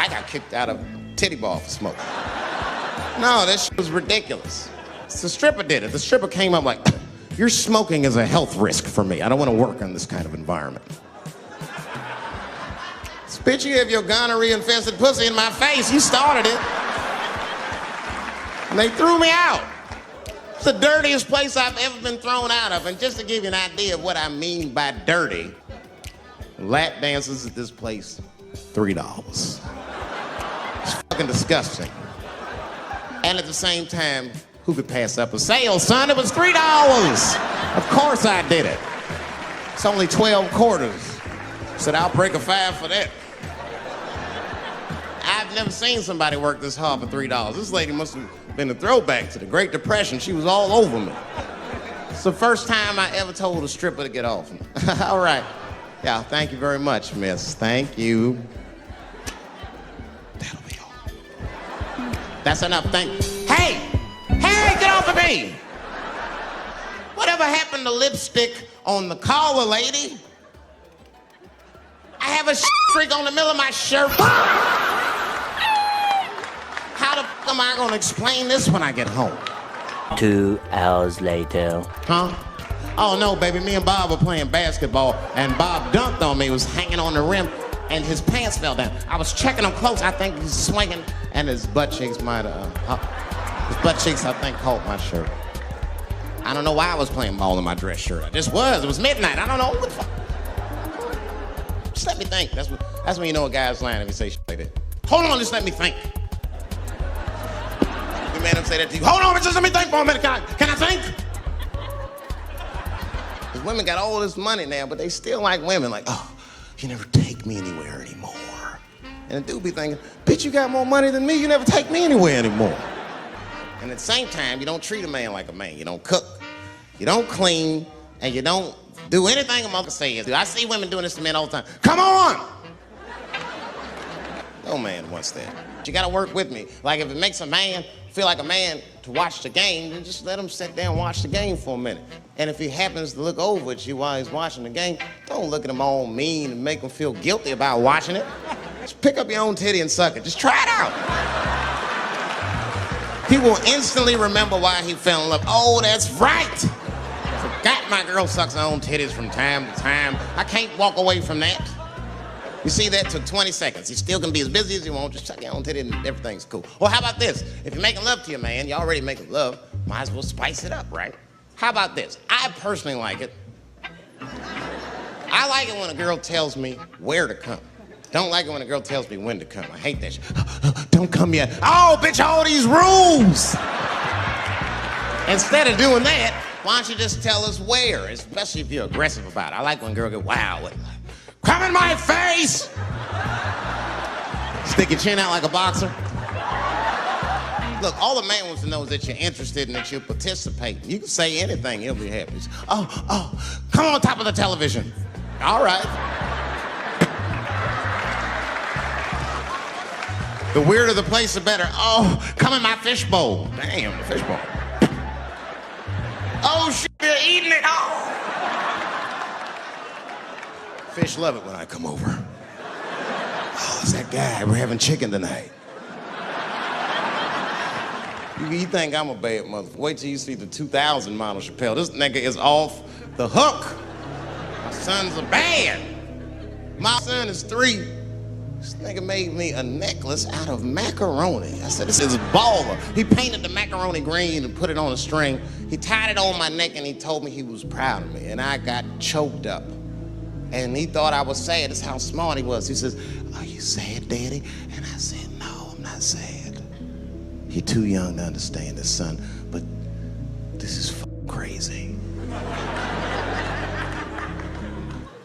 I got kicked out of titty bar for smoking. No, that shit was ridiculous. The stripper did it. The stripper came up like, your smoking is a health risk for me. I don't want to work in this kind of environment. Bitch, you have your gonorrhea-infested pussy in my face. You started it. And they threw me out. It's the dirtiest place I've ever been thrown out of. And just to give you an idea of what I mean by dirty, lap dances at this place, $3. It's fucking disgusting. And at the same time, who could pass up a sale, son? It was $3. Of course I did it. It's only 12 quarters. Said, I'll break a 5 for that. I've never seen somebody work this hard for $3. This lady must have been a throwback to the Great Depression. She was all over me. It's the first time I ever told a stripper to get off me. All right. Yeah, thank you very much, miss. Thank you. That'll be all. That's enough. Hey, get off of me! Whatever happened to lipstick on the collar, lady? I have a streak on the middle of my shirt. How the f am I gonna explain this when I get home? 2 hours later. Huh? Oh no, baby, me and Bob were playing basketball and Bob dunked on me, was hanging on the rim and his pants fell down. I was checking him close, I think he's swinging and his butt cheeks might have, his butt cheeks I think caught my shirt. I don't know why I was playing ball in my dress shirt. I just was, it was midnight, I don't know what the fuck. Just let me think, that's when you know a guy's lying if he say shit like that. Hold on, just let me think. You made him say that to you. Hold on, just let me think for a minute. Can I think? Because women got all this money now, but they still like women. Like, oh, you never take me anywhere anymore. And the dude be thinking, bitch, you got more money than me. You never take me anywhere anymore. And at the same time, you don't treat a man like a man. You don't cook, you don't clean, and you don't do anything a mother says. I see women doing this to men all the time. Come on! No man wants that. You gotta work with me. Like if it makes a man feel like a man to watch the game, then just let him sit down and watch the game for a minute. And if he happens to look over at you while he's watching the game, don't look at him all mean and make him feel guilty about watching it. Just pick up your own titty and suck it. Just try it out. He will instantly remember why he fell in love. Oh, that's right. Forgot my girl sucks her own titties from time to time. I can't walk away from that. You see, that took 20 seconds. You still can be as busy as you want, just suck your own titty and everything's cool. Well, how about this? If you're making love to your man, you're already making love, might as well spice it up, right? How about this? I personally like it. I like it when a girl tells me where to come. Don't like it when a girl tells me when to come. I hate that shit. Don't come yet. Oh, bitch, all these rules! Instead of doing that, why don't you just tell us where, especially if you're aggressive about it. I like when a girl get wild with it. Come in my face! Stick your chin out like a boxer. Look, all the man wants to know is that you're interested and that you're participating. You can say anything, he'll be happy. Oh, come on top of the television. All right. The weirder the place, the better. Oh, come in my fishbowl. Damn, the fishbowl. Oh, shit, you're eating it. Oh. Fish love it when I come over. Oh, it's that guy. We're having chicken tonight. You think I'm a bad motherfucker. Wait till you see the 2000 model Chappelle. This nigga is off the hook. My sons are bad. My son is 3. This nigga made me a necklace out of macaroni. I said, this is baller. He painted the macaroni green and put it on a string. He tied it on my neck and he told me he was proud of me. And I got choked up. And he thought I was sad. That's how smart he was. He says, are you sad, Daddy? And I said, no, I'm not sad. You're too young to understand this, son, but this is f***ing crazy.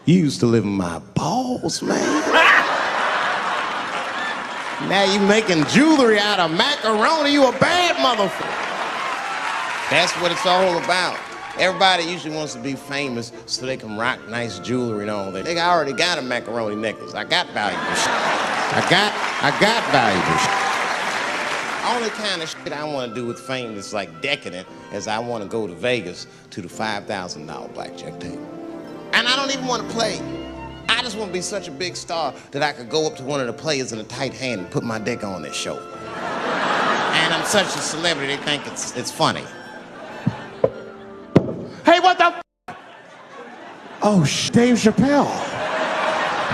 You used to live in my balls, man. Now you making jewelry out of macaroni. You a bad motherfucker. That's what it's all about. Everybody usually wants to be famous so they can rock nice jewelry and all that. Nigga, I already got a macaroni necklace. I got valuable shit. I got valuable shit. Only kind of shit I want to do with fame that's like decadent is I want to go to Vegas to the $5,000 blackjack table. And I don't even want to play. I I just want to be such a big star that I could go up to one of the players in a tight hand and put my dick on their show. And I'm such a celebrity, they think it's funny. Hey, what the? Oh, Dave Chappelle.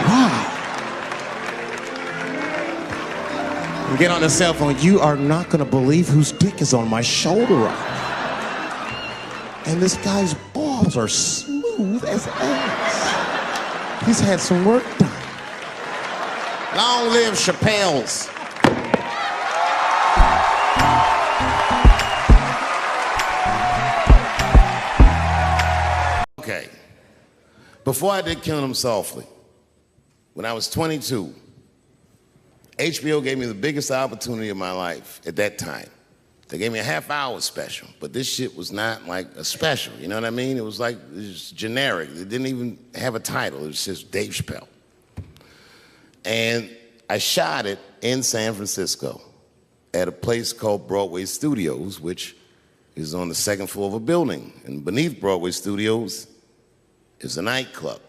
Wow. You get on the cell phone, you are not gonna believe whose dick is on my shoulder right now. And this guy's balls are smooth as ass. He's had some work done. Long live Chappelle's. Okay. Before I did Killing Them Softly, when I was 22, HBO gave me the biggest opportunity of my life at that time. They gave me a half-hour special, but this shit was not like a special, you know what I mean? It was like, it was generic. It didn't even have a title. It was just Dave Chappelle. And I shot it in San Francisco at a place called Broadway Studios, which is on the second floor of a building. And beneath Broadway Studios is a nightclub.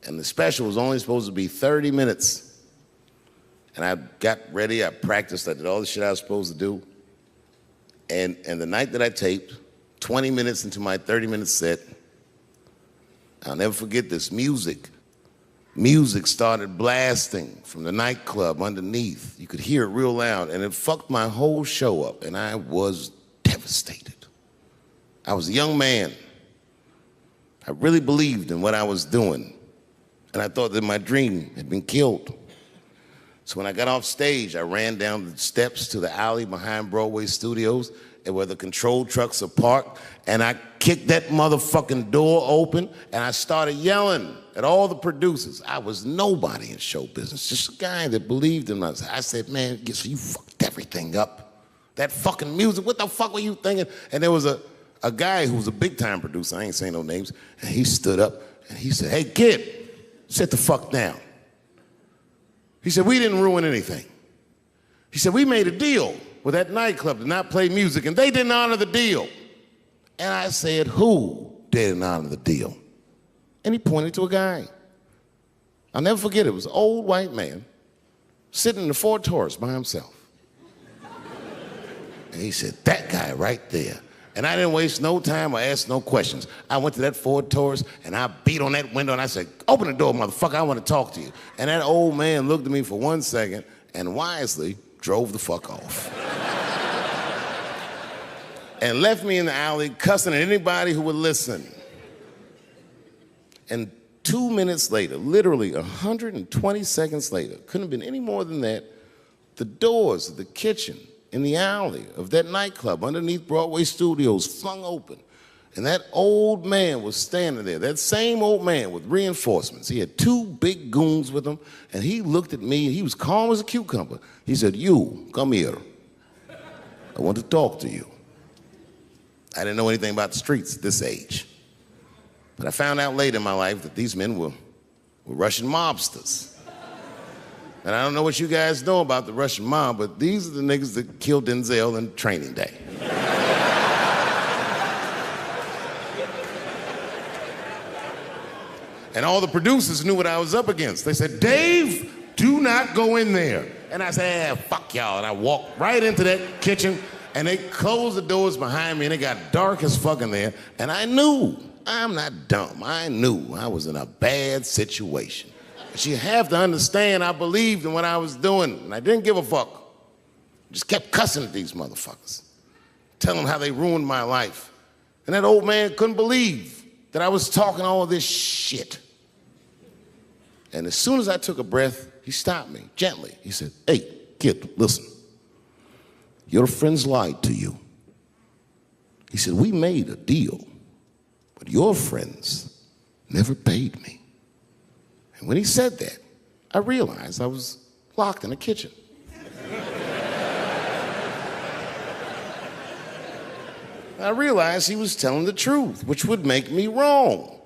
And the special was only supposed to be 30 minutes. And I got ready, I practiced, I did all the shit I was supposed to do. And the night that I taped, 20 minutes into my 30-minute set, I'll never forget this, music started blasting from the nightclub underneath. You could hear it real loud, and it fucked my whole show up, and I was devastated. I was a young man. I really believed in what I was doing, and I thought that my dream had been killed. So when I got off stage, I ran down the steps to the alley behind Broadway Studios and where the control trucks are parked, and I kicked that motherfucking door open, and I started yelling at all the producers. I was nobody in show business, just a guy that believed in us. I said, man, you fucked everything up. That fucking music, what the fuck were you thinking? And there was a guy who was a big-time producer, I ain't saying no names, and he stood up, and he said, hey, kid, sit the fuck down. He said, we didn't ruin anything. He said, we made a deal with that nightclub to not play music, and they didn't honor the deal. And I said, who didn't honor the deal? And he pointed to a guy. I'll never forget it. It was an old white man sitting in the Ford Taurus by himself. And he said, that guy right there. And I didn't waste no time or ask no questions. I went to that Ford Taurus, and I beat on that window, and I said, open the door, motherfucker, I want to talk to you. And that old man looked at me for 1 second and wisely drove the fuck off. And left me in the alley cussing at anybody who would listen. And 2 minutes later, literally 120 seconds later, couldn't have been any more than that, the doors of the kitchen in the alley of that nightclub underneath Broadway Studios flung open. And that old man was standing there, that same old man with reinforcements. He had 2 big goons with him, and he looked at me, and he was calm as a cucumber. He said, you, come here. I want to talk to you. I didn't know anything about the streets at this age. But I found out later in my life that these men were Russian mobsters. And I don't know what you guys know about the Russian mob, but these are the niggas that killed Denzel in Training Day. And all the producers knew what I was up against. They said, Dave, do not go in there. And I said, fuck y'all. And I walked right into that kitchen, and they closed the doors behind me, and it got dark as fuck in there. And I knew, I'm not dumb, I knew I was in a bad situation. But you have to understand, I believed in what I was doing, and I didn't give a fuck. Just kept cussing at these motherfuckers, telling them how they ruined my life. And that old man couldn't believe that I was talking all this shit. And as soon as I took a breath, he stopped me gently. He said, hey, kid, listen. Your friends lied to you. He said, we made a deal, but your friends never paid me. And when he said that, I realized I was locked in a kitchen. I realized he was telling the truth, which would make me wrong.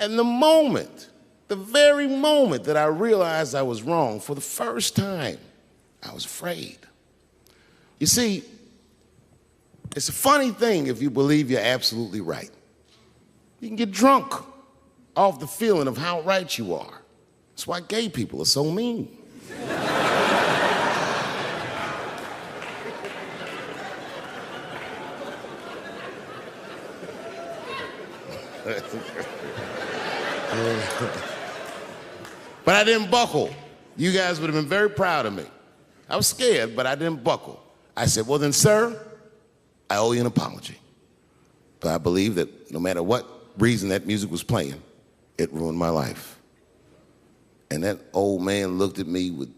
And the very moment that I realized I was wrong, for the first time, I was afraid. You see, it's a funny thing if you believe you're absolutely right. You can get drunk off the feeling of how right you are. That's why gay people are so mean. But I didn't buckle. You guys would have been very proud of me. I was scared, but I didn't buckle. I said, well then, sir, I owe you an apology. But I believe that no matter what reason that music was playing, it ruined my life. And that old man looked at me with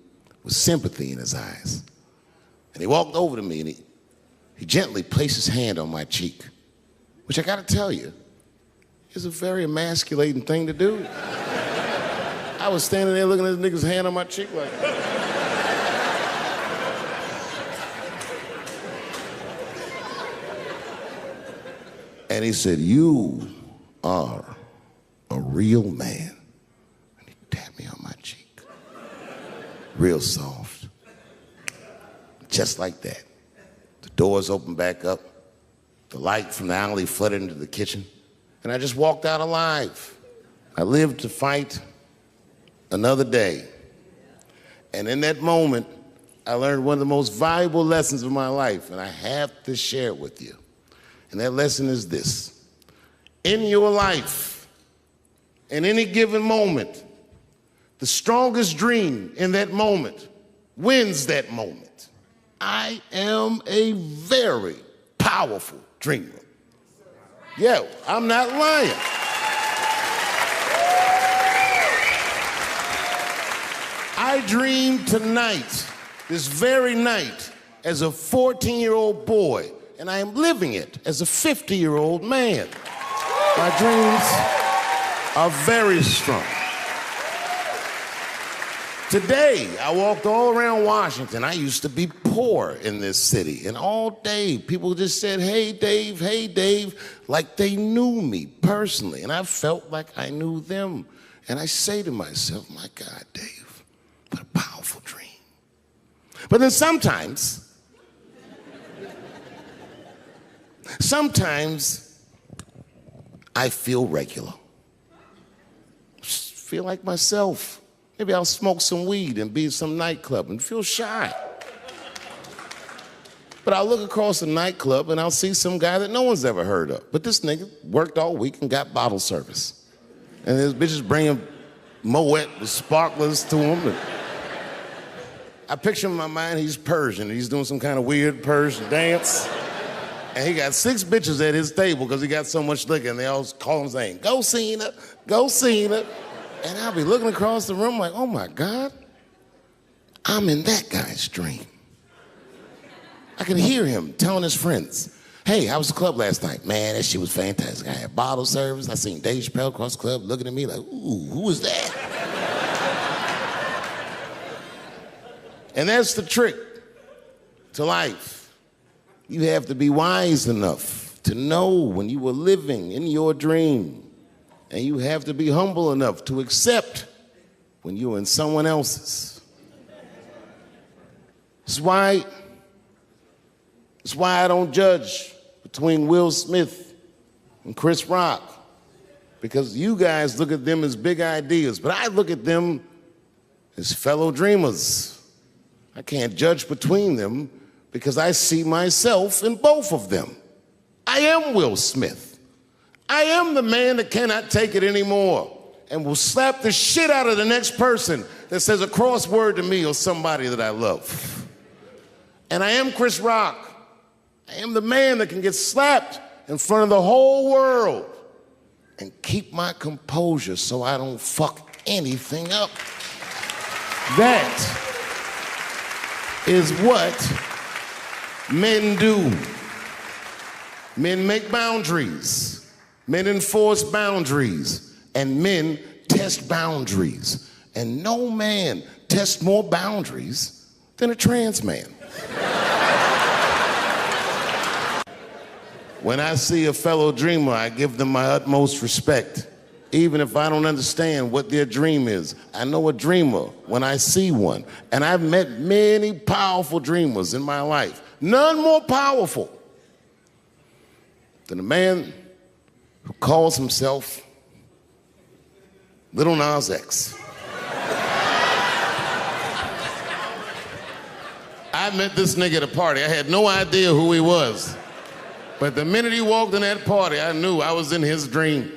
sympathy in his eyes. And he walked over to me and he gently placed his hand on my cheek, which I gotta tell you, is a very emasculating thing to do. I was standing there looking at this nigga's hand on my cheek like that. And he said, you are a real man. And he tapped me on my cheek. Real soft. Just like that. The doors opened back up. The light from the alley flooded into the kitchen. And I just walked out alive. I lived to fight another day. And in that moment, I learned one of the most valuable lessons of my life, and I have to share it with you. And that lesson is this. In your life, in any given moment, the strongest dream in that moment wins that moment. I am a very powerful dreamer. Yeah, I'm not lying. I dreamed tonight, this very night, as a 14-year-old boy, and I am living it as a 50-year-old man. My dreams are very strong. Today, I walked all around Washington. I used to be poor in this city, and all day, people just said, hey, Dave, like they knew me personally, and I felt like I knew them. And I say to myself, my God, Dave, what a powerful dream. But then sometimes I feel regular. Just feel like myself. Maybe I'll smoke some weed and be in some nightclub and feel shy. But I'll look across the nightclub and I'll see some guy that no one's ever heard of. But this nigga worked all week and got bottle service. And there's bitches bringing Moet with sparklers to him. And I picture in my mind he's Persian. He's doing some kind of weird Persian dance. And he got 6 bitches at his table because he got so much liquor, and they all call him saying, go Cena, go Cena. And I'll be looking across the room like, oh my God, I'm in that guy's dream. I can hear him telling his friends, hey, how was the club last night? Man, that shit was fantastic. I had bottle service. I seen Dave Chappelle across the club looking at me like, ooh, who was that? And that's the trick to life. You have to be wise enough to know when you were living in your dream. And you have to be humble enough to accept when you're in someone else's. It's why I don't judge between Will Smith and Chris Rock. Because you guys look at them as big ideas, but I look at them as fellow dreamers. I can't judge between them because I see myself in both of them. I am Will Smith. I am the man that cannot take it anymore and will slap the shit out of the next person that says a crossword to me or somebody that I love. And I am Chris Rock. I am the man that can get slapped in front of the whole world and keep my composure so I don't fuck anything up. That is what men do. Men make boundaries. Men enforce boundaries, and men test boundaries. And no man tests more boundaries than a trans man. When I see a fellow dreamer, I give them my utmost respect. Even if I don't understand what their dream is, I know a dreamer when I see one. And I've met many powerful dreamers in my life. None more powerful than a man who calls himself Lil Nas X. I met this nigga at a party. I had no idea who he was. But the minute he walked in that party, I knew I was in his dream.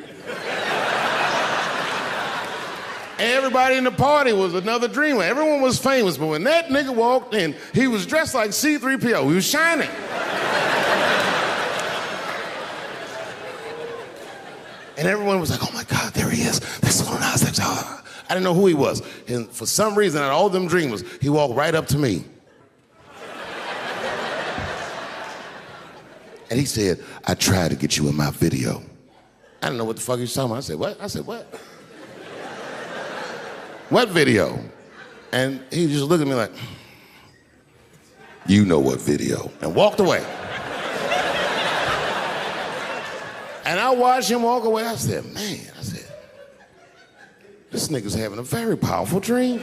Everybody in the party was another dreamer. Everyone was famous, but when that nigga walked in, he was dressed like C-3PO. He was shining. And everyone was like, oh my God, there he is. That's Lil Nas X. I didn't know who he was. And for some reason, out of all them dreamers, he walked right up to me. And he said, I tried to get you in my video. I didn't know what the fuck he was talking about. I said, what? I said, what? What video? And he just looked at me like, you know what video, and walked away. And I watched him walk away. I said, man, this nigga's having a very powerful dream.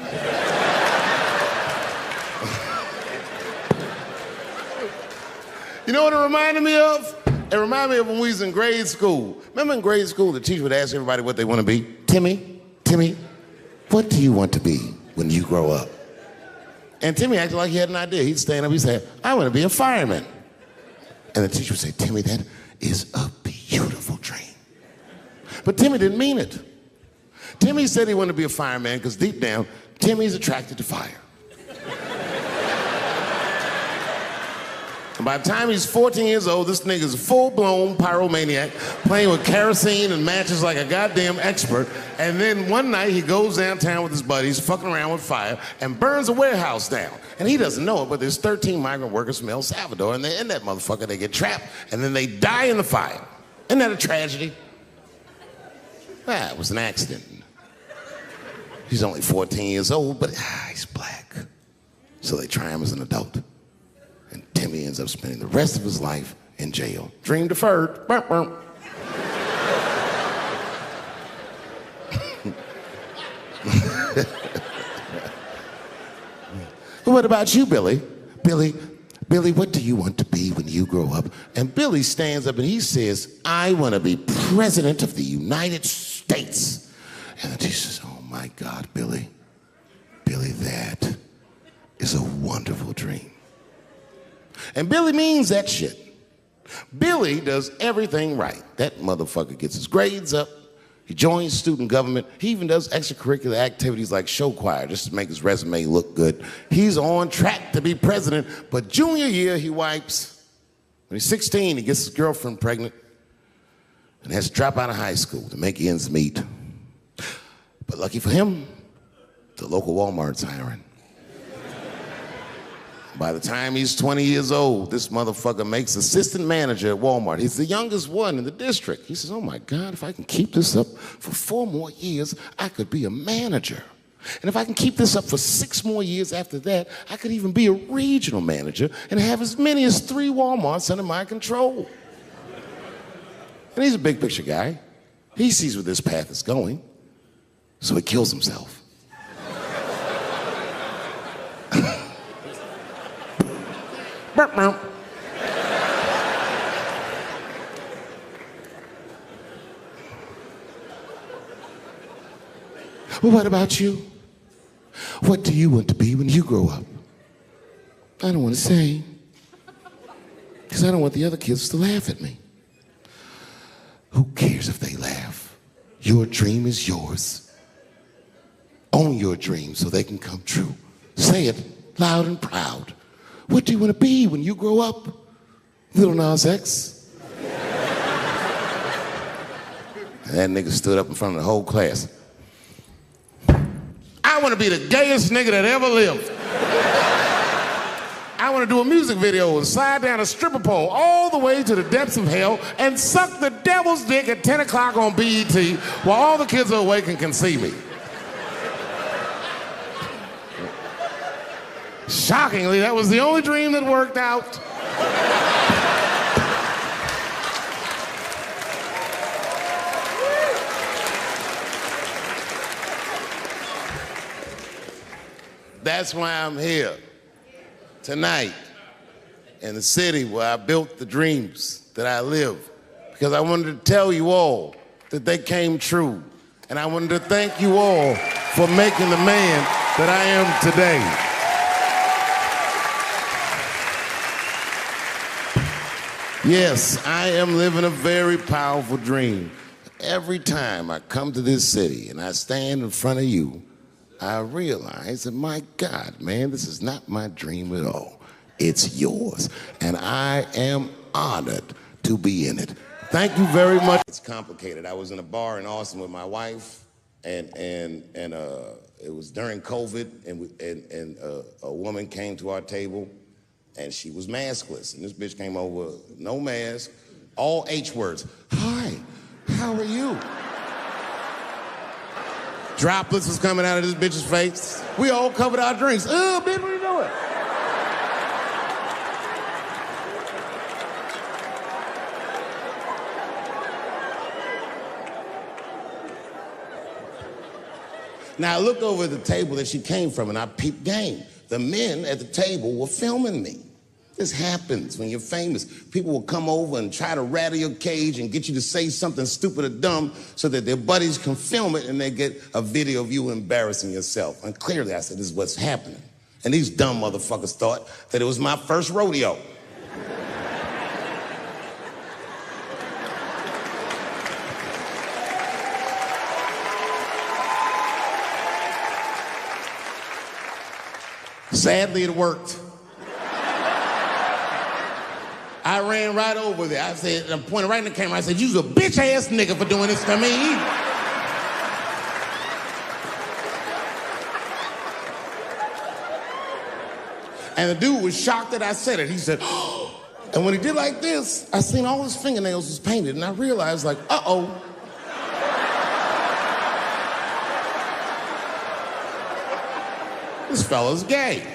You know what it reminded me of? It reminded me of when we was in grade school. Remember in grade school, the teacher would ask everybody what they want to be? Timmy, what do you want to be when you grow up? And Timmy acted like he had an idea. He'd stand up, he'd say, I want to be a fireman. And the teacher would say, Timmy, that is a beautiful dream. But Timmy didn't mean it. Timmy said he wanted to be a fireman because deep down, Timmy's attracted to fire. And by the time he's 14 years old, this nigga's a full-blown pyromaniac, playing with kerosene and matches like a goddamn expert. And then one night he goes downtown with his buddies, fucking around with fire, and burns a warehouse down. And he doesn't know it, but there's 13 migrant workers from El Salvador, and they're in that motherfucker. They get trapped, and then they die in the fire. Isn't that a tragedy? It was an accident. He's only 14 years old, but he's black. So they try him as an adult. And Timmy ends up spending the rest of his life in jail. Dream deferred. Burp, burp. What about you, Billy? Billy, what do you want to be when you grow up? And Billy stands up and he says, I want to be president of the United States. And the teacher says, oh my God, Billy, that is a wonderful dream. And Billy means that shit. Billy does everything right. That motherfucker gets his grades up. He joins student government. He even does extracurricular activities like show choir just to make his resume look good. He's on track to be president, but junior year he wipes. When he's 16, he gets his girlfriend pregnant and has to drop out of high school to make ends meet. But lucky for him, the local Walmart's hiring. By the time he's 20 years old, this motherfucker makes assistant manager at Walmart. He's the youngest one in the district. He says, oh my God, if I can keep this up for 4 more years, I could be a manager. And if I can keep this up for 6 more years after that, I could even be a regional manager and have as many as 3 Walmarts under my control. And he's a big picture guy. He sees where this path is going, so he kills himself. Well, what about you? What do you want to be when you grow up? I don't want to say, because I don't want the other kids to laugh at me. Who cares if they laugh? Your dream is yours. Own your dream so they can come true. Say it loud and proud. What do you want to be when you grow up? Lil Nas X. And that nigga stood up in front of the whole class. I want to be the gayest nigga that ever lived. I want to do a music video and slide down a stripper pole all the way to the depths of hell and suck the devil's dick at 10 o'clock on BET while all the kids are awake and can see me. Shockingly, that was the only dream that worked out. That's why I'm here tonight in the city where I built the dreams that I live, because I wanted to tell you all that they came true And I wanted to thank you all for making the man that I am today. Yes, I am living a very powerful dream. Every time I come to this city and I stand in front of you, I realize that, my God, man, this is not my dream at all. It's yours. And I am honored to be in it. Thank you very much. It's complicated. I was in a bar in Austin with my wife, and it was during COVID, and a woman came to our table, and she was maskless. And this bitch came over, no mask, all H words. Hi, how are you? Droplets was coming out of this bitch's face. We all covered our drinks. Oh, bitch, what are you doing? Now I looked over at the table that she came from and I peeped game. The men at the table were filming me. This happens when you're famous. People will come over and try to rattle your cage and get you to say something stupid or dumb so that their buddies can film it and they get a video of you embarrassing yourself. And clearly I said, this is what's happening. And these dumb motherfuckers thought that it was my first rodeo. Sadly, it worked. I ran right over there. I said, I pointed right in the camera. I said, you's a bitch-ass nigga for doing this to me. And the dude was shocked that I said it. He said, oh. And when he did like this, I seen all his fingernails was painted, and I realized, like, uh-oh. This fella's gay.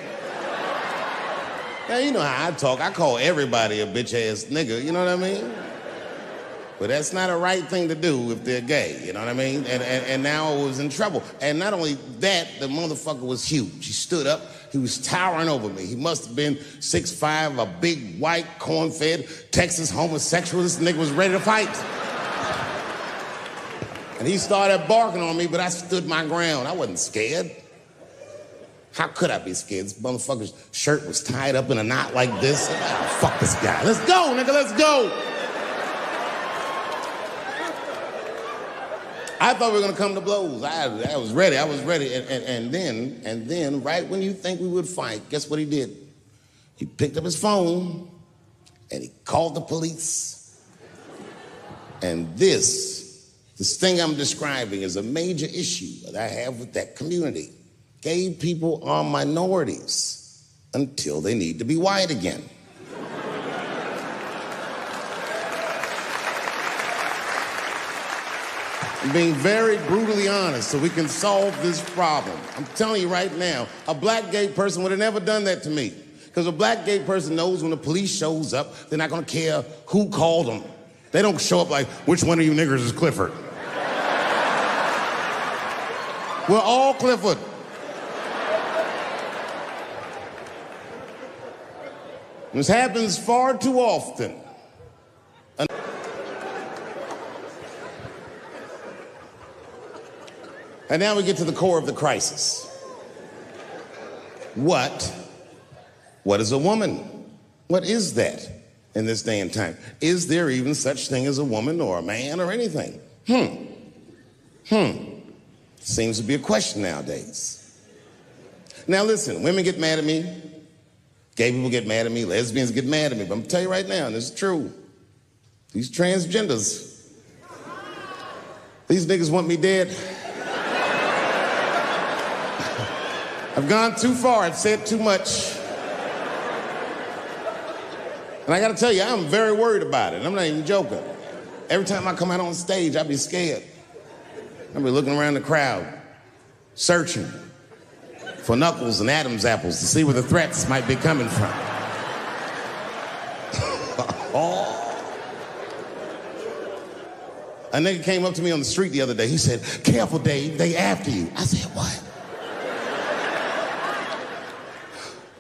Now, you know how I talk. I call everybody a bitch-ass nigga, you know what I mean? But that's not a right thing to do if they're gay, you know what I mean? And now I was in trouble. And not only that, the motherfucker was huge. He stood up. He was towering over me. He must have been 6'5", a big, white, corn-fed, Texas homosexual. This nigga was ready to fight. And he started barking on me, but I stood my ground. I wasn't scared. How could I be scared? This motherfucker's shirt was tied up in a knot like this. Oh, fuck this guy. Let's go, nigga, let's go. I thought we were gonna come to blows. I was ready, And then, right when you think we would fight, guess what he did? He picked up his phone and he called the police. And this thing I'm describing is a major issue that I have with that community. Gay people are minorities until they need to be white again. I'm being very brutally honest so we can solve this problem. I'm telling you right now, a black gay person would have never done that to me. Because a black gay person knows when the police shows up, they're not gonna care who called them. They don't show up like, which one of you niggers is Clifford? We're all Clifford. This happens far too often. And now we get to the core of the crisis. What is a woman? What is that in this day and time? Is there even such thing as a woman or a man or anything? Seems to be a question nowadays. Now listen, women get mad at me. Gay people get mad at me, lesbians get mad at me, but I'm gonna tell you right now, and this is true, these transgenders, these niggas want me dead. I've gone too far, I've said too much. And I gotta tell you, I'm very worried about it, I'm not even joking. Every time I come out on stage, I be scared. I be looking around the crowd, searching for knuckles and Adam's apples to see where the threats might be coming from. A nigga came up to me on the street the other day. He said, careful, Dave, they after you. I said, what?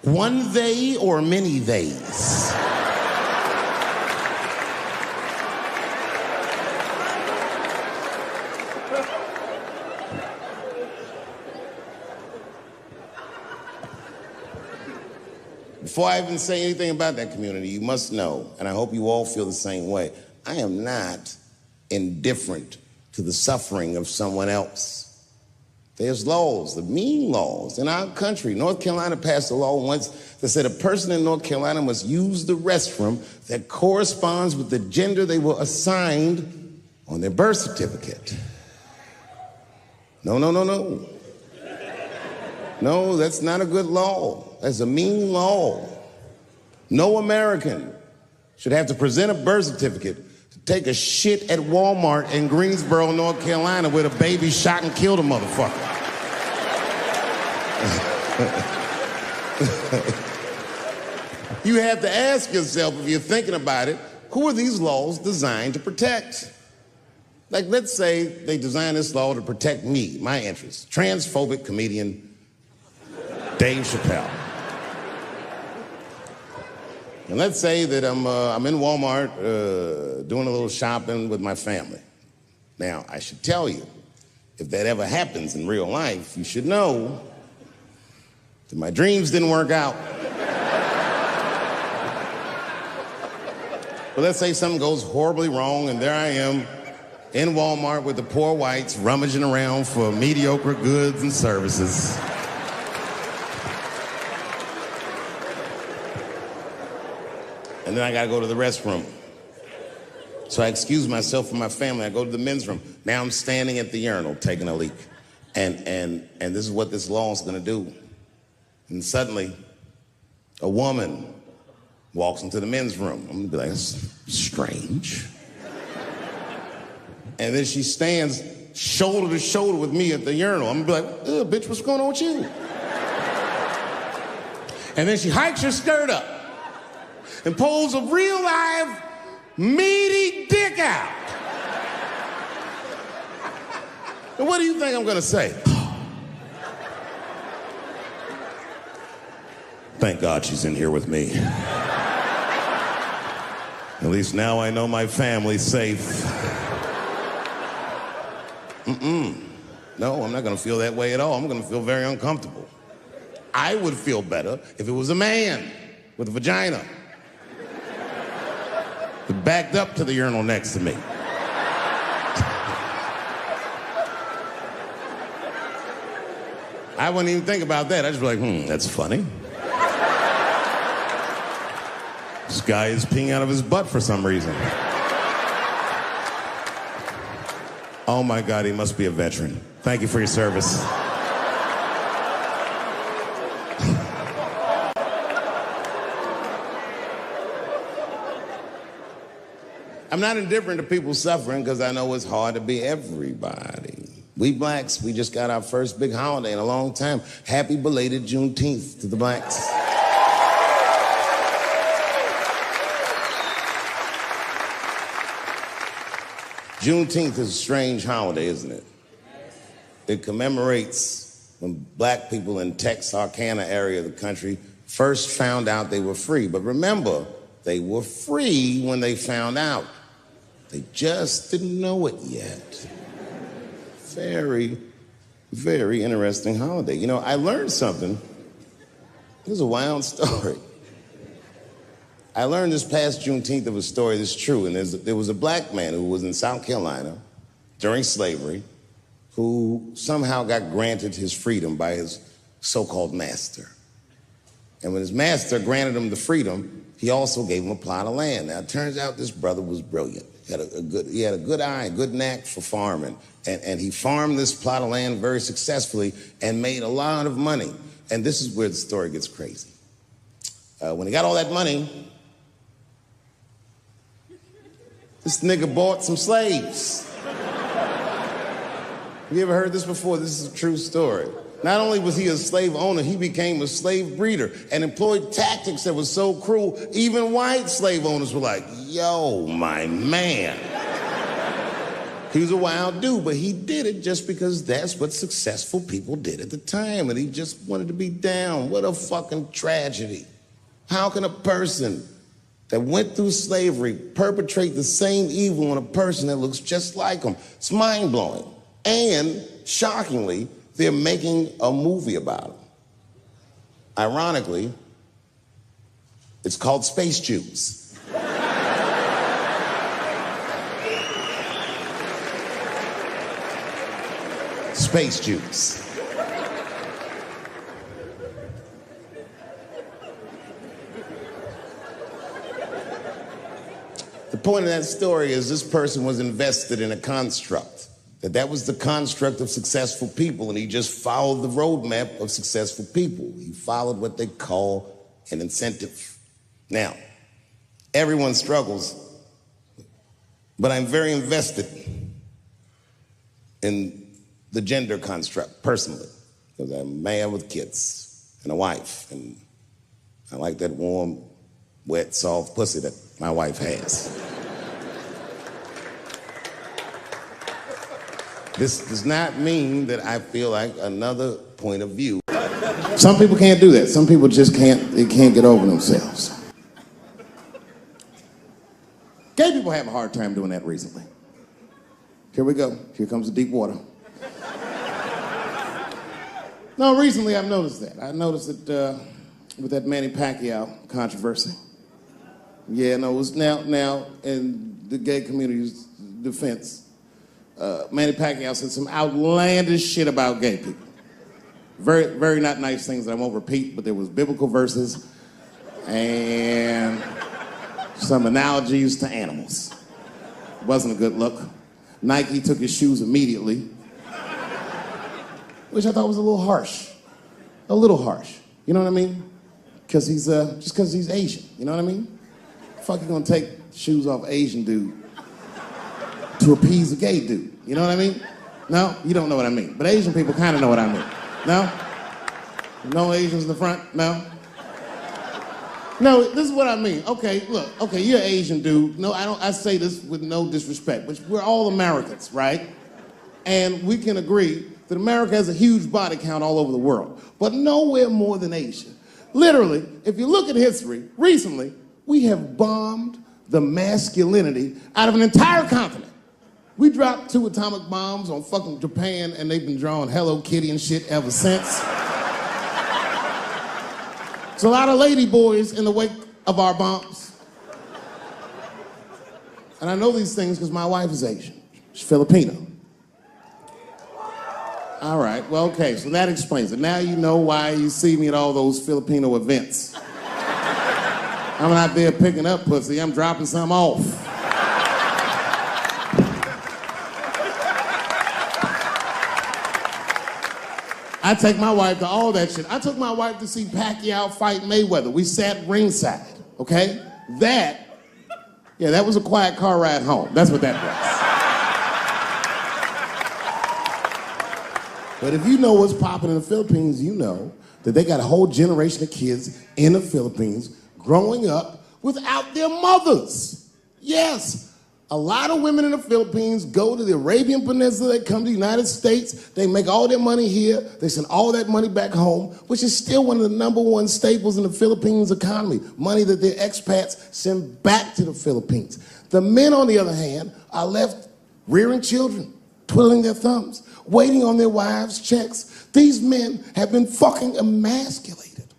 One they or many theys? Before I even say anything about that community, you must know, and I hope you all feel the same way, I am not indifferent to the suffering of someone else. There's laws, the mean laws in our country. North Carolina passed a law once that said a person in North Carolina must use the restroom that corresponds with the gender they were assigned on their birth certificate. No. No, that's not a good law. That's a mean law. No American should have to present a birth certificate to take a shit at Walmart in Greensboro, North Carolina, where the baby shot and killed a motherfucker. You have to ask yourself, if you're thinking about it, who are these laws designed to protect? Like, let's say they designed this law to protect me, my interests. Transphobic comedian Dave Chappelle. And let's say that I'm in Walmart doing a little shopping with my family. Now, I should tell you, if that ever happens in real life, you should know that my dreams didn't work out. But let's say something goes horribly wrong, and there I am in Walmart with the poor whites rummaging around for mediocre goods and services. And then I gotta go to the restroom. So I excuse myself from my family. I go to the men's room. Now I'm standing at the urinal taking a leak. And this is what this law is gonna do. And suddenly, a woman walks into the men's room. I'm gonna be like, that's strange. And then she stands shoulder to shoulder with me at the urinal. I'm gonna be like, bitch, what's going on with you? And then she hikes her skirt up and pulls a real live, meaty dick out. And what do you think I'm gonna say? Thank God she's in here with me. At least now I know my family's safe. No, I'm not gonna feel that way at all. I'm gonna feel very uncomfortable. I would feel better if it was a man with a vagina that backed up to the urinal next to me. I wouldn't even think about that. I'd just be like, that's funny. This guy is peeing out of his butt for some reason. Oh my God, he must be a veteran. Thank you for your service. I'm not indifferent to people suffering because I know it's hard to be everybody. We blacks, we just got our first big holiday in a long time. Happy belated Juneteenth to the blacks. Juneteenth is a strange holiday, isn't it? It commemorates when black people in Texarkana area of the country first found out they were free. But remember, they were free when they found out. They just didn't know it yet. Very, very interesting holiday. You know, I learned something. This is a wild story. I learned this past Juneteenth of a story that's true, and there was a black man who was in South Carolina during slavery who somehow got granted his freedom by his so-called master. And when his master granted him the freedom, he also gave him a plot of land. Now, it turns out this brother was brilliant. He had a good eye, a good knack for farming, and he farmed this plot of land very successfully and made a lot of money. And this is where the story gets crazy. When he got all that money, this nigga bought some slaves. Have you ever heard this before? This is a true story. Not only was he a slave owner, he became a slave breeder and employed tactics that were so cruel, even white slave owners were like, yo, my man. He was a wild dude, but he did it just because that's what successful people did at the time, and he just wanted to be down. What a fucking tragedy. How can a person that went through slavery perpetrate the same evil on a person that looks just like him? It's mind-blowing. And, shockingly, they're making a movie about him. Ironically, It's called space juice. Space juice. The point of that story is this person was invested in a construct. That was the construct of successful people, and he just followed the roadmap of successful people. He followed what they call an incentive. Now, everyone struggles, but I'm very invested in the gender construct, personally, because I'm a man with kids and a wife, and I like that warm, wet, soft pussy that my wife has. This does not mean that I feel like another point of view. Some people can't do that. Some people just can't get over themselves. Gay people have a hard time doing that recently. Here we go. Here comes the deep water. No, recently I've noticed that. I noticed it with that Manny Pacquiao controversy. Yeah, no, it was now in the gay community's defense, Manny Pacquiao said some outlandish shit about gay people. Very, very not nice things that I won't repeat, but there was biblical verses and some analogies to animals. It wasn't a good look. Nike took his shoes immediately, which I thought was a little harsh. A little harsh. You know what I mean? Because he's, just because he's Asian. You know what I mean? Fuck, you gonna take shoes off Asian dude to appease a gay dude? You know what I mean? No? You don't know what I mean. But Asian people kind of know what I mean. No? No Asians in the front? No? No, this is what I mean. Okay, look. Okay, you're an Asian dude. No, I say this with no disrespect, but we're all Americans, right? And we can agree that America has a huge body count all over the world, but nowhere more than Asia. Literally, if you look at history, recently, we have bombed the masculinity out of an entire continent. We dropped 2 atomic bombs on fucking Japan, and they've been drawing Hello Kitty and shit ever since. There's a lot of lady boys in the wake of our bombs. And I know these things because my wife is Asian. She's Filipino. All right, well, okay, so that explains it. Now you know why you see me at all those Filipino events. I'm not there picking up pussy, I'm dropping some off. I take my wife to all that shit. I took my wife to see Pacquiao fight Mayweather. We sat ringside, okay? That was a quiet car ride home. That's what that was. But if you know what's popping in the Philippines, you know that they got a whole generation of kids in the Philippines growing up without their mothers. Yes. A lot of women in the Philippines go to the Arabian Peninsula, they come to the United States, they make all their money here, they send all that money back home, which is still one of the #1 staples in the Philippines economy, money that their expats send back to the Philippines. The men, on the other hand, are left rearing children, twiddling their thumbs, waiting on their wives' checks. These men have been fucking emasculated.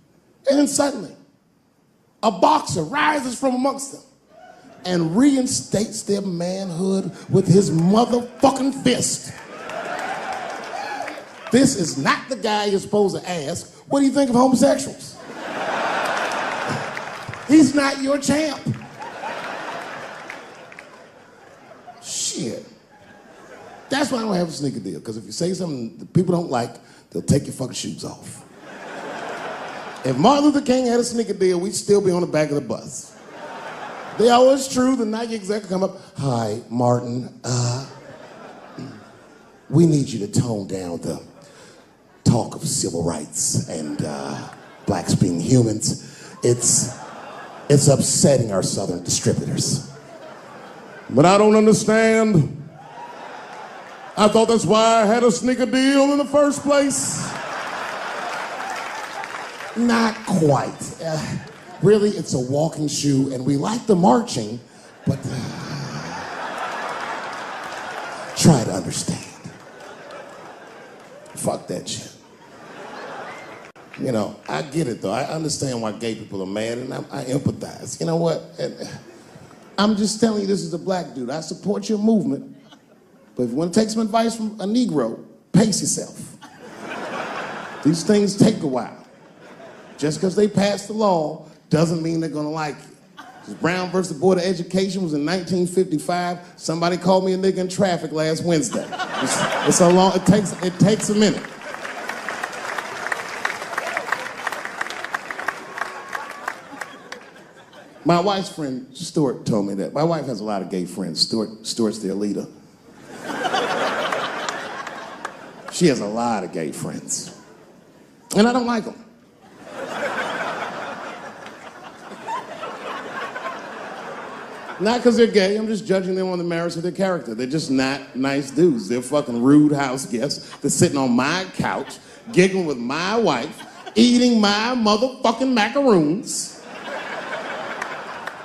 And then suddenly, a boxer rises from amongst them and reinstates their manhood with his motherfucking fist. This is not the guy you're supposed to ask, what do you think of homosexuals? He's not your champ. Shit. That's why I don't have a sneaker deal, because if you say something that people don't like, they'll take your fucking shoes off. If Martin Luther King had a sneaker deal, we'd still be on the back of the bus. They always true, the Nike exec come up, hi, Martin, we need you to tone down the talk of civil rights and blacks being humans. It's upsetting our southern distributors. But I don't understand. I thought that's why I had a sneaker deal in the first place. Not quite. Really, it's a walking shoe, and we like the marching, but try to understand. Fuck that shit. You know, I get it though. I understand why gay people are mad, and I empathize. You know what? And I'm just telling you, this is a black dude. I support your movement, but if you want to take some advice from a Negro, pace yourself. These things take a while. Just because they passed the law doesn't mean they're gonna like it. Brown versus Board of Education was in 1955. Somebody called me a nigga in traffic last Wednesday. It's so long. It takes a minute. My wife's friend, Stuart, told me that. My wife has a lot of gay friends. Stuart's their leader. She has a lot of gay friends. And I don't like them. Not because they're gay, I'm just judging them on the merits of their character. They're just not nice dudes. They're fucking rude house guests. They're sitting on my couch, giggling with my wife, eating my motherfucking macaroons.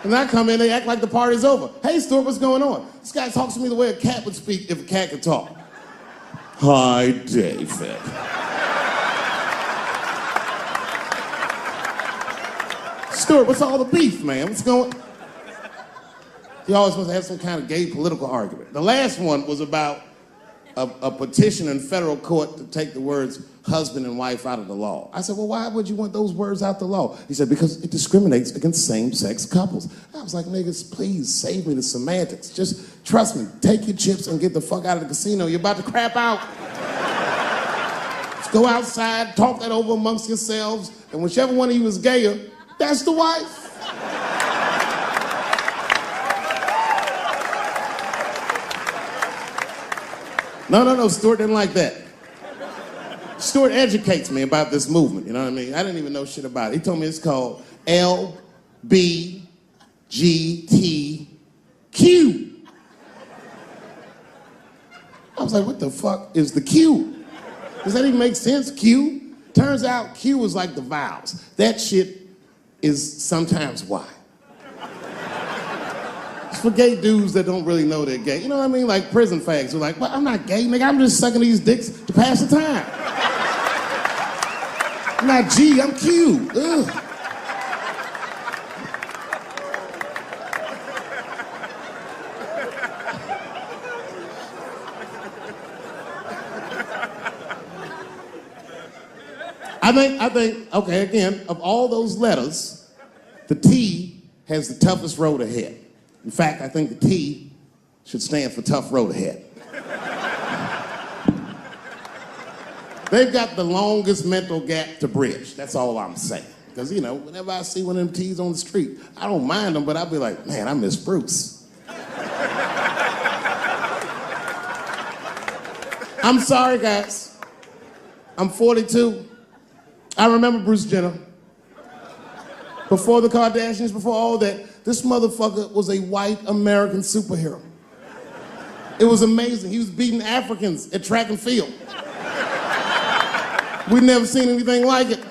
And I come in, they act like the party's over. Hey, Stuart, what's going on? This guy talks to me the way a cat would speak if a cat could talk. Hi, David. Stuart, what's all the beef, man? What's going on? He always wants to have some kind of gay political argument. The last one was about a petition in federal court to take the words husband and wife out of the law. I said, well, why would you want those words out the law? He said, because it discriminates against same-sex couples. I was like, niggas, please save me the semantics. Just trust me, take your chips and get the fuck out of the casino. You're about to crap out. Just go outside, talk that over amongst yourselves, and whichever one of you is gayer, that's the wife. No, Stuart didn't like that. Stuart educates me about this movement, you know what I mean? I didn't even know shit about it. He told me it's called LBGTQ. I was like, what the fuck is the Q? Does that even make sense, Q? Turns out Q is like the vowels. That shit is sometimes Y. It's for gay dudes that don't really know they're gay. You know what I mean? Like prison fags who are like, well, I'm not gay, nigga. I'm just sucking these dicks to pass the time. I'm not G, I'm Q. Ugh. I think, okay, again, of all those letters, the T has the toughest road ahead. In fact, I think the T should stand for tough road ahead. They've got the longest mental gap to bridge. That's all I'm saying. Because, you know, whenever I see one of them T's on the street, I don't mind them, but I'll be like, man, I miss Bruce. I'm sorry, guys. I'm 42. I remember Bruce Jenner. Before the Kardashians, before all that, this motherfucker was a white American superhero. It was amazing. He was beating Africans at track and field. We'd never seen anything like it.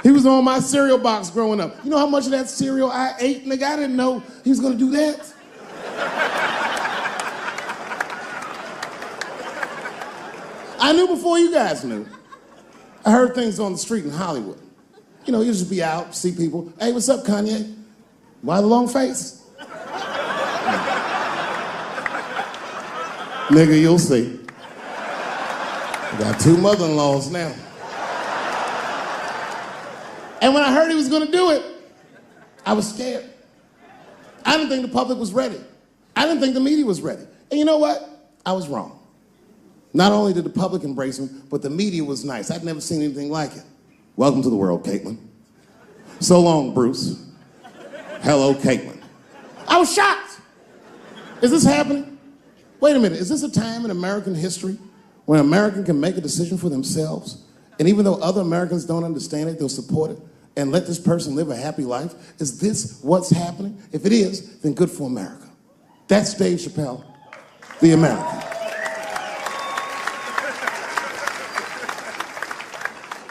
He was on my cereal box growing up. You know how much of that cereal I ate, nigga? I didn't know he was gonna do that. I knew before you guys knew. I heard things on the street in Hollywood. You know, you just be out, see people. Hey, what's up, Kanye? Why the long face? Nigga, you'll see. I got 2 mother-in-laws now. And when I heard he was gonna do it, I was scared. I didn't think the public was ready. I didn't think the media was ready. And you know what? I was wrong. Not only did the public embrace him, but the media was nice. I'd never seen anything like it. Welcome to the world, Caitlin. So long, Bruce. Hello, Caitlin. I was shocked. Is this happening? Wait a minute, is this a time in American history when an American can make a decision for themselves? And even though other Americans don't understand it, they'll support it and let this person live a happy life? Is this what's happening? If it is, then good for America. That's Dave Chappelle, the American.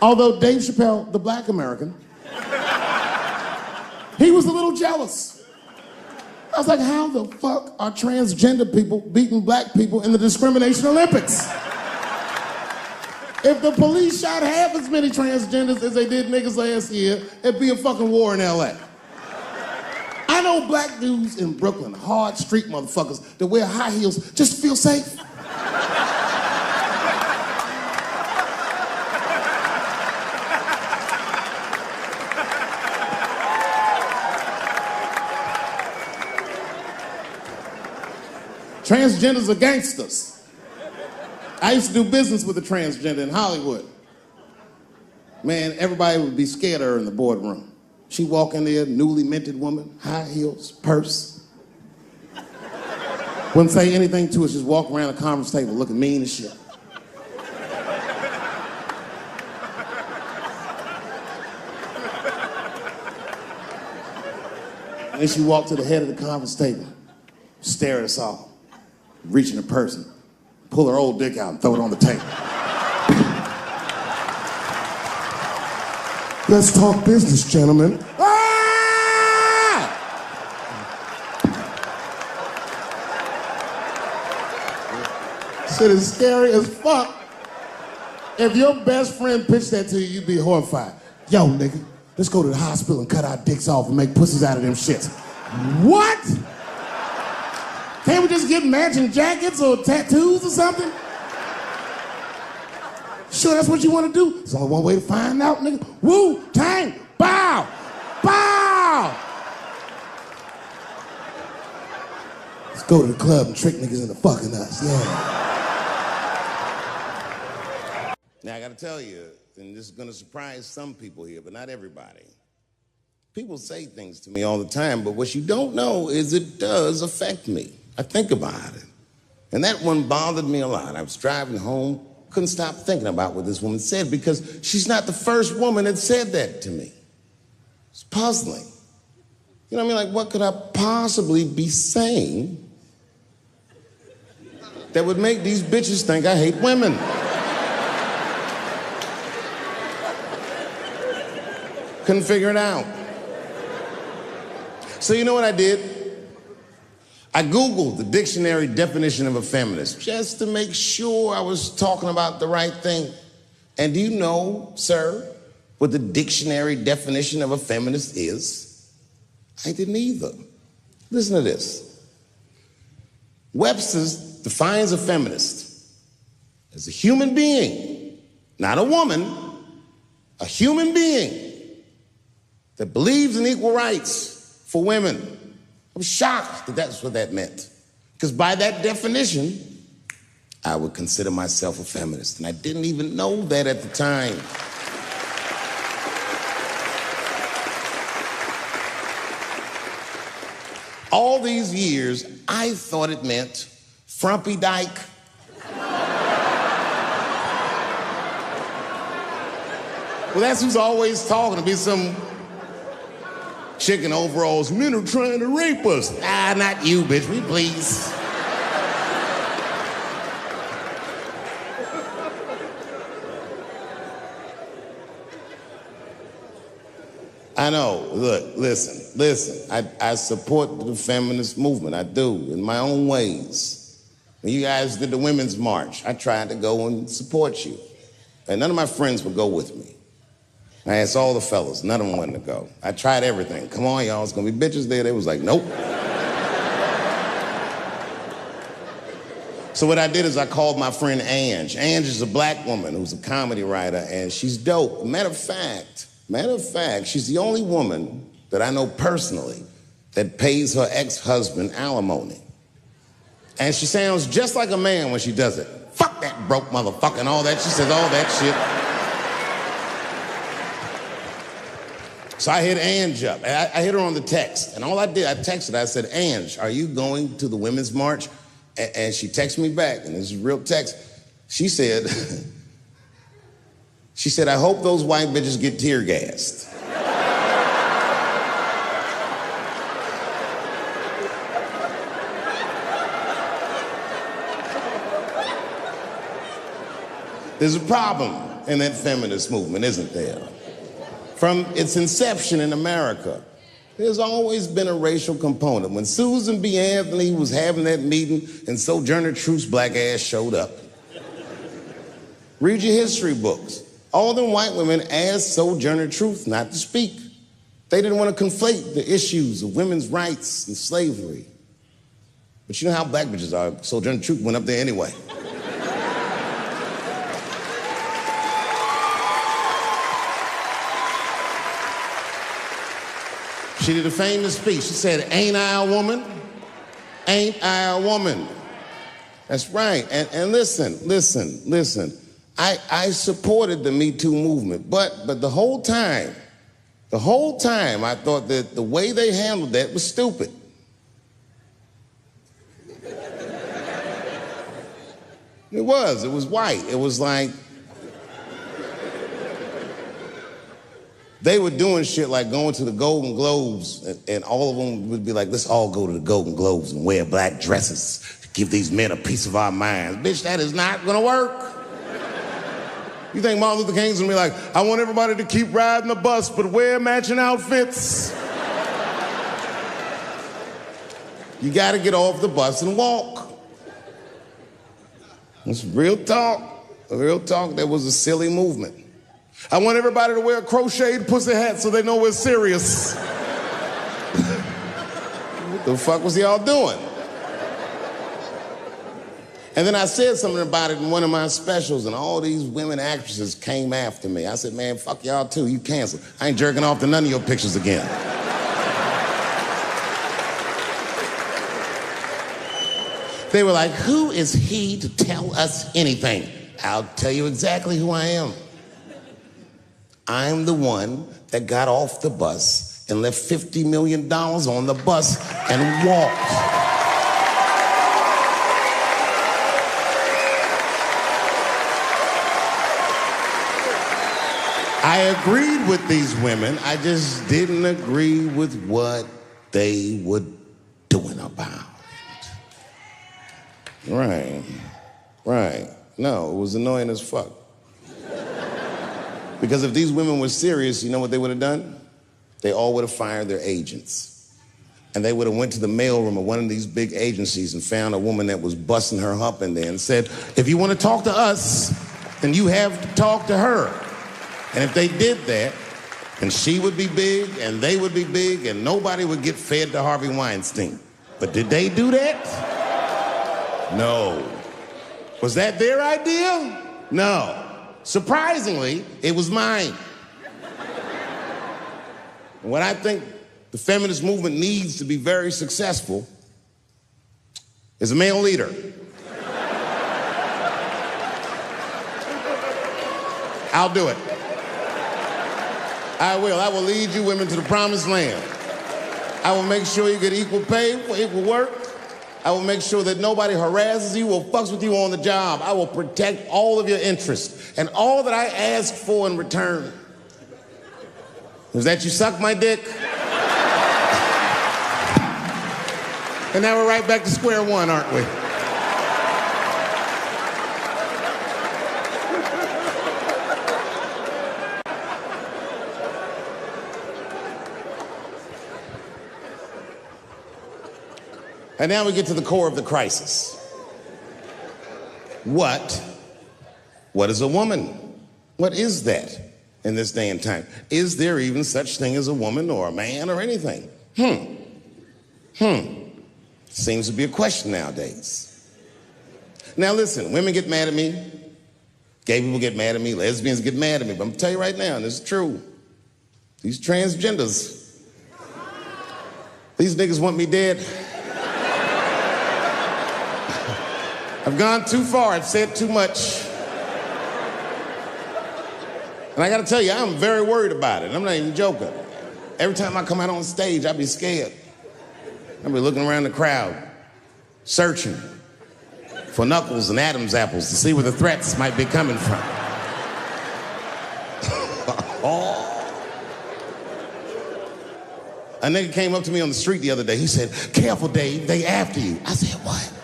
Although Dave Chappelle, the black American, he was a little jealous. I was like, how the fuck are transgender people beating black people in the discrimination Olympics? If the police shot half as many transgenders as they did niggas last year, it'd be a fucking war in LA. I know black dudes in Brooklyn, hard street motherfuckers, that wear high heels just to feel safe. Transgenders are gangsters. I used to do business with a transgender in Hollywood. Man, everybody would be scared of her in the boardroom. She'd walk in there, newly minted woman, high heels, purse. Wouldn't say anything to us, just walk around the conference table looking mean as shit. And then she walked to the head of the conference table, stare at us all, reach in her purse and pull her old dick out and throw it on the table. Let's talk business, gentlemen. Ah! Shit is scary as fuck. If your best friend pitched that to you, you'd be horrified. Yo, nigga, let's go to the hospital and cut our dicks off and make pussies out of them shits. What? Can't we just get matching jackets or tattoos or something? Sure, that's what you want to do? There's only one way to find out, nigga. Wu-Tang, bow, bow. Let's go to the club and trick niggas into fucking us, yeah. Now, I gotta tell you, and this is gonna surprise some people here, but not everybody. People say things to me all the time, but what you don't know is it does affect me. I think about it. And that one bothered me a lot. I was driving home, couldn't stop thinking about what this woman said because she's not the first woman that said that to me. It's puzzling. You know what I mean? Like, what could I possibly be saying that would make these bitches think I hate women? Couldn't figure it out. So you know what I did? I Googled the dictionary definition of a feminist just to make sure I was talking about the right thing. And do you know, sir, what the dictionary definition of a feminist is? I didn't either. Listen to this. Webster's defines a feminist as a human being, not a woman, a human being that believes in equal rights for women. I was shocked that that's what that meant. Because by that definition, I would consider myself a feminist. And I didn't even know that at the time. All these years, I thought it meant frumpy dyke. Well, that's who's always talking, to be some chick in overalls. Men are trying to rape us. Ah, not you, bitch, we please. I know, look, listen. I support the feminist movement, I do, in my own ways. When you guys did the Women's March, I tried to go and support you. And none of my friends would go with me. I asked all the fellas, none of them wanted to go. I tried everything. Come on, y'all, it's gonna be bitches there. They was like, nope. So what I did is I called my friend Ange. Ange is a black woman who's a comedy writer, and she's dope. Matter of fact, she's the only woman that I know personally that pays her ex-husband alimony. And she sounds just like a man when she does it. Fuck that broke motherfucker and all that. She says all that shit. So I hit Ange up. I hit her on the text. And all I did, I texted her. I said, Ange, are you going to the Women's March? And she texted me back, and this is real text. She said, I hope those white bitches get tear gassed. There's a problem in that feminist movement, isn't there? From its inception in America, there's always been a racial component. When Susan B. Anthony was having that meeting and Sojourner Truth's black ass showed up, Read your history books. All them white women asked Sojourner Truth not to speak. They didn't want to conflate the issues of women's rights and slavery. But you know how black bitches are. Sojourner Truth went up there anyway. She did a famous speech. She said, "Ain't I a woman? Ain't I a woman?" That's right. And listen. I supported the Me Too movement, but the whole time, I thought that the way they handled that was stupid. It was white. It was like, they were doing shit like going to the Golden Globes, and all of them would be like, let's all go to the Golden Globes and wear black dresses to give these men a piece of our minds. Bitch, that is not gonna work. You think Martin Luther King's gonna be like, I want everybody to keep riding the bus, but wear matching outfits? You gotta get off the bus and walk. It's real talk. Real talk, that was a silly movement. I want everybody to wear a crocheted pussy hat so they know we're serious. What the fuck was y'all doing? And then I said something about it in one of my specials, and all these women actresses came after me. I said, man, fuck y'all too, you canceled. I ain't jerking off to none of your pictures again. They were like, who is he to tell us anything? I'll tell you exactly who I am. I'm the one that got off the bus and left $50 million on the bus and walked. I agreed with these women. I just didn't agree with what they were doing about it. Right. No, it was annoying as fuck. Because if these women were serious, you know what they would have done? They all would have fired their agents. And they would have went to the mailroom of one of these big agencies and found a woman that was busting her hump in there and said, if you want to talk to us, then you have to talk to her. And if they did that, then she would be big and they would be big and nobody would get fed to Harvey Weinstein. But did they do that? No. Was that their idea? No. Surprisingly, it was mine. And what I think the feminist movement needs to be very successful is a male leader. I'll do it. I will. I will lead you women to the promised land. I will make sure you get equal pay for equal work. I will make sure that nobody harasses you or fucks with you on the job. I will protect all of your interests. And all that I ask for in return is that you suck my dick. And now we're right back to square one, aren't we? And now we get to the core of the crisis. What is a woman? What is that in this day and time? Is there even such thing as a woman or a man or anything? Seems to be a question nowadays. Now listen, women get mad at me. Gay people get mad at me. Lesbians get mad at me. But I'm gonna tell you right now, and this is true. These transgenders, these niggas want me dead. I've gone too far, I've said too much. And I gotta tell you, I'm very worried about it. I'm not even joking. Every time I come out on stage, I be scared. I be looking around the crowd, searching for Knuckles and Adam's apples to see where the threats might be coming from. A nigga came up to me on the street the other day. He said, careful, Dave, they after you. I said, what?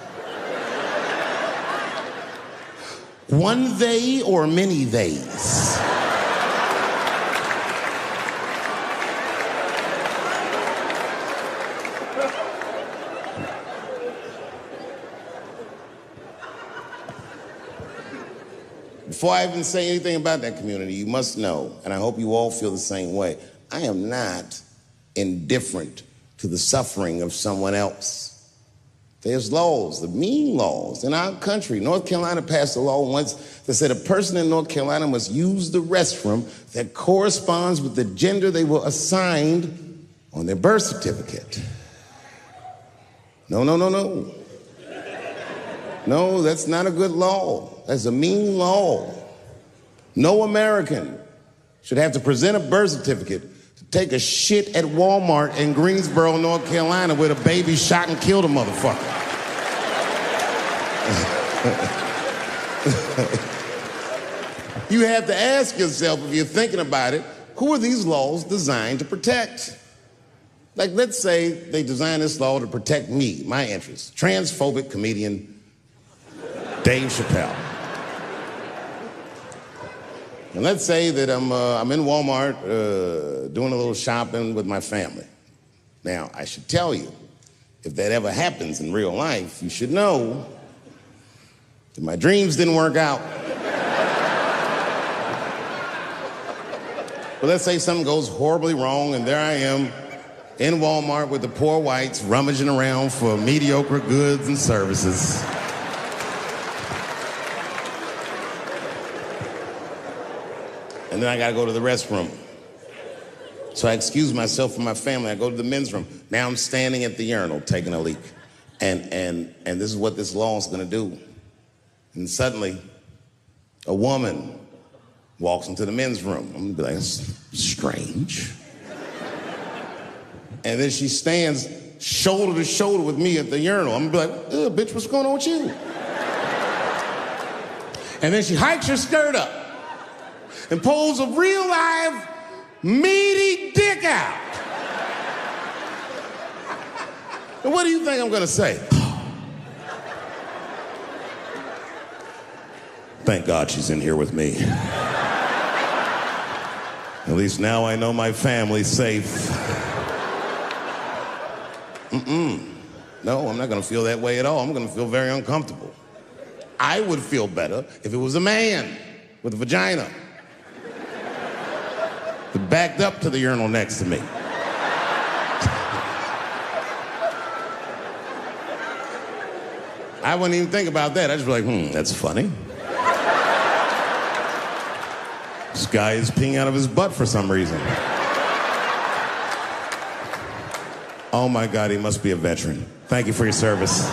One they or many theys? Before I even say anything about that community, you must know, and I hope you all feel the same way, I am not indifferent to the suffering of someone else. There's laws, the mean laws in our country. North Carolina passed a law once that said a person in North Carolina must use the restroom that corresponds with the gender they were assigned on their birth certificate. No. No, that's not a good law. That's a mean law. No American should have to present a birth certificate to take a shit at Walmart in Greensboro, North Carolina, where the baby shot and killed a motherfucker. You have to ask yourself, if you're thinking about it, who are these laws designed to protect? Like, let's say they designed this law to protect me, my interests. Transphobic comedian Dave Chappelle. And let's say that I'm in Walmart doing a little shopping with my family. Now, I should tell you, if that ever happens in real life, you should know that my dreams didn't work out. But let's say something goes horribly wrong, and there I am in Walmart with the poor whites rummaging around for mediocre goods and services. And then I gotta go to the restroom. So I excuse myself from my family. I go to the men's room. Now I'm standing at the urinal taking a leak. And this is what this law is gonna do. And suddenly, a woman walks into the men's room. I'm gonna be like, that's strange. And then she stands shoulder to shoulder with me at the urinal. I'm gonna be like, bitch, what's going on with you? And then she hikes her skirt up and pulls a real live, meaty dick out. And what do you think I'm gonna say? Thank God she's in here with me. At least now I know my family's safe. No, I'm not gonna feel that way at all. I'm gonna feel very uncomfortable. I would feel better if it was a man with a vagina that backed up to the urinal next to me. I wouldn't even think about that. I'd just be like, that's funny. This guy is peeing out of his butt for some reason. Oh my God, he must be a veteran. Thank you for your service.